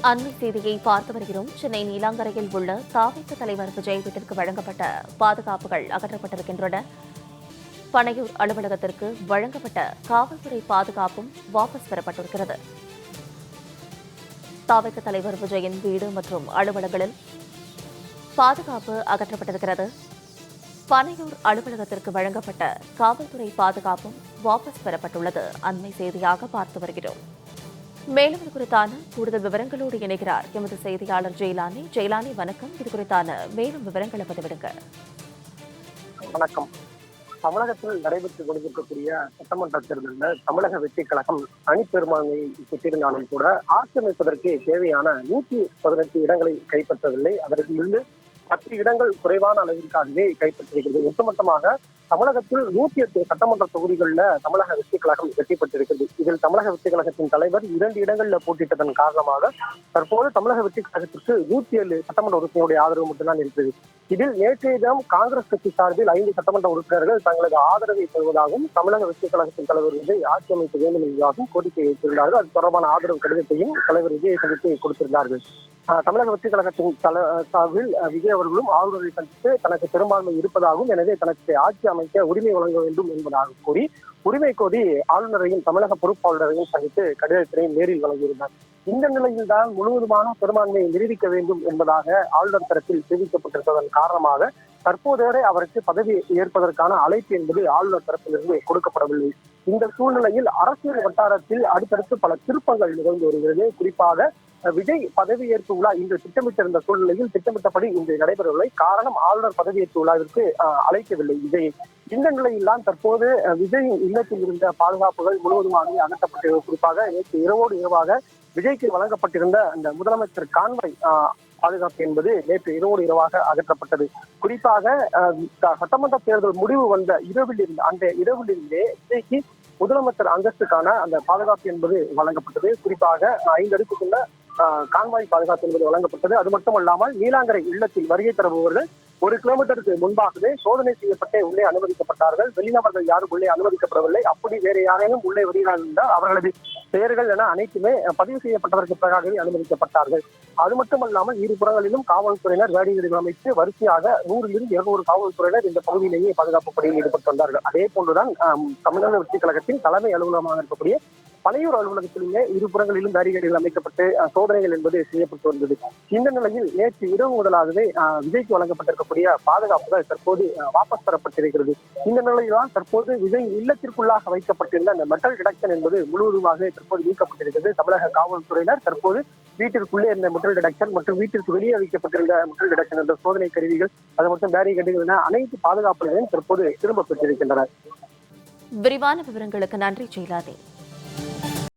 அண்மை செய்தியை பார்த்து வருகிறோம். சென்னை நீலாங்கரையில் உள்ள தாவேக தலைவர் விஜய் வீட்டிற்கு வழங்கப்பட்ட பாதுகாப்புகள் அகற்றப்பட்டிருக்கின்றன. பனையூர் அலுவலகத்திற்கு வழங்கப்பட்ட காவல்துறை பாதுகாப்பும் வாபஸ் பெறப்பட்டிருக்கிறது. தாவேக தலைவர் விஜயின் வீடு மற்றும் அலுவலகங்களில் பாதுகாப்பு அகற்றப்பட்டிருக்கிறது. பனையூர் அலுவலகத்திற்கு வழங்கப்பட்ட காவல்துறை பாதுகாப்பும் வாபஸ் பெறப்பட்டுள்ளது. அண்மை செய்தியாக பார்த்து வருகிறோம். மேலும் இது குறித்தான கூடுதல் விவரங்களோடு இணைகிறார் எமது செய்தியாளர் ஜெயலானி. ஜெயலானி, வணக்கம். இது குறித்தான மேலும் விவரங்களை பதிவிடுங்க. வணக்கம். தமிழகத்தில் நடைபெற்றுக் கொண்டிருக்கக்கூடிய சட்டமன்ற தேர்தலில் தமிழக வெற்றி கழகம் தனிப்பெரும்பான்மையை பெற்றிருந்தாலும் கூட ஆட்சி அமைப்பதற்கு தேவையான 118 இடங்களை கைப்பற்றவில்லை. அதற்கிலிருந்து 10 இடங்கள் குறைவான அளவிற்காகவே கைப்பற்றிருக்கிறது. ஒட்டுமொத்தமாக தமிழகத்தில் 108 சட்டமன்ற தொகுதிகளில் தமிழக வெற்றி கழகம் வெற்றி பெற்றிருக்கிறது. இதில் தமிழக வெற்றி கழகத்தின் தலைவர் 2 இடங்களில் போட்டியிட்டதன் காரணமாக தற்போது தமிழக வெற்றி கழகத்திற்கு 107 சட்டமன்ற உறுப்பினருடைய ஆதரவு மட்டும்தான் இருக்கிறது. இதில் நேற்றைய தினம் காங்கிரஸ் கட்சி சார்பில் 5 சட்டமன்ற உறுப்பினர்கள் தங்களது ஆதரவை பெறுவதாகவும் தமிழக வெற்றி கழகத்தின் தலைவர் விஜய் ஆட்சி அமைக்க வேண்டும் என்பதாகவும் கோரிக்கை வைத்திருந்தார்கள். அது தொடர்பான ஆதரவு கடிதத்தையும் தலைவர் விஜயை சந்தித்து கொடுத்திருந்தார்கள். தமிழக வெற்றி கழகத்தின் சார்பில் விஜய் அவர்களும் ஆளுநரை சந்தித்து தனக்கு பெரும்பான்மை இருப்பதாகவும், எனவே தனக்கு ஆட்சி அமைக்க உரிமை வழங்க வேண்டும் என்பதாக கூறி உரிமை கோரி ஆளுநரையும் தமிழக பொறுப்பாளரையும் சந்தித்து கடிதத்தினையும் நேரில் வழங்கியிருந்தார். இந்த நிலையில்தான் முழுவதுமான பெரும்பான்மையை நிரூபிக்க வேண்டும் என்பதாக ஆளுநர் தரப்பில் தெரிவிக்கப்பட்டிருப்பதன் காரணமாக தற்போது வரை அவருக்கு பதவி ஏற்பதற்கான அழைப்பு என்பது ஆளுநர் தரப்பிலிருந்து கொடுக்கப்படவில்லை. இந்த சூழ்நிலையில் அரசியல் வட்டாரத்தில் அடுத்தடுத்து பல திருப்பங்கள் நிகழ்ந்து வருகிறது. குறிப்பாக விஜய் பதவியேற்பு விழா இன்று திட்டமிட்டிருந்த சூழ்நிலையில் திட்டமிட்டபடி இன்று நடைபெறவில்லை. காரணம், ஆளுநர் பதவியேற்பு விழாவிற்கு அழைக்கவில்லை விஜய். இந்த நிலையில்தான் தற்போது விஜயின் இல்லத்தில் இருந்த பாதுகாப்புகள் முழுவதுமாக அகற்றப்பட்டது. குறிப்பாக நேற்று இரவோடு இரவாக விஜய்க்கு வழங்கப்பட்டிருந்த அந்த முதலமைச்சர் கான்வாய் பாதுகாப்பு என்பது நேற்று இரவோடு இரவாக அகற்றப்பட்டது. குறிப்பாக சட்டமன்ற தேர்தல் முடிவு வந்த அந்த இரவிலிருந்தே விஜய்க்கு முதலமைச்சர் அந்தஸ்துக்கான அந்த பாதுகாப்பு என்பது வழங்கப்பட்டது. குறிப்பாக 5 அடுக்குக்குள்ள கான்வாய் பாதுகாப்பு என்பது வழங்கப்பட்டது. அது மட்டுமல்லாமல் நீலாங்கரை இல்லத்தில் வருகை தருபவர்கள் 1 கிலோமீட்டருக்கு முன்பாகவே சோதனை செய்யப்பட்டே உள்ளே அனுமதிக்கப்பட்டார்கள். வெளிநபர்கள் யாரும் உள்ளே அனுமதிக்கப்படவில்லை. அப்படி வேறு யாரையும் உள்ளே வருகிறார்கள் என்றால் அவர்களது பெயர்கள் என அனைத்துமே பதிவு செய்யப்பட்டதற்கு பிறகாகவே அனுமதிக்கப்பட்டார்கள். அது மட்டுமல்லாமல் இரு புறங்களிலும் காவல்துறையினர் வேடிக்கைகள் அமைத்து வரிசையாக 100 - 200 காவல்துறையினர் இந்த பகுதியிலேயே பாதுகாப்பு பணியில் ஈடுபட்டு வந்தார்கள். அதே போன்றுதான் தமிழக வெற்றி கழகத்தின் தலைமை அலுவலகமாக இருக்கக்கூடிய பனையூர் அலுவலகத்திலுமே இருபுறங்களிலும் பேரிகேடுகள் அமைக்கப்பட்டு சோதனைகள் என்பது செய்யப்பட்டு வந்தது. இந்த நிலையில் நேற்று இரவு முதலாகவே விஜய்க்கு வழங்கப்பட்டிருக்கக்கூடிய பாதுகாப்புகள் தற்போது வாபஸ் பெறப்பட்டிருக்கிறது. இந்த நிலையில்தான் தற்போது விஜய் இல்லத்திற்குள்ளாக வைக்கப்பட்டிருந்த அந்த மெட்டல் டிடெக்ஷன் என்பது முழுவதுமாக தற்போது நீக்கப்பட்டிருக்கிறது. தமிழக காவல்துறையினர் தற்போது வீட்டிற்குள்ளே இருந்த மெட்டல் டிடெக்ஷன் மற்றும் வீட்டிற்கு வெளியே வைக்கப்பட்டிருந்த மெட்டல் டிடெக்ஷன் என்ற சோதனை கருவிகள், அது மட்டும் பேரிகேடுகள் என அனைத்து பாதுகாப்புகளையும் தற்போது திரும்ப பெற்றிருக்கின்றனர். விரிவான விவரங்களுக்கு நன்றி ஜெயலானி.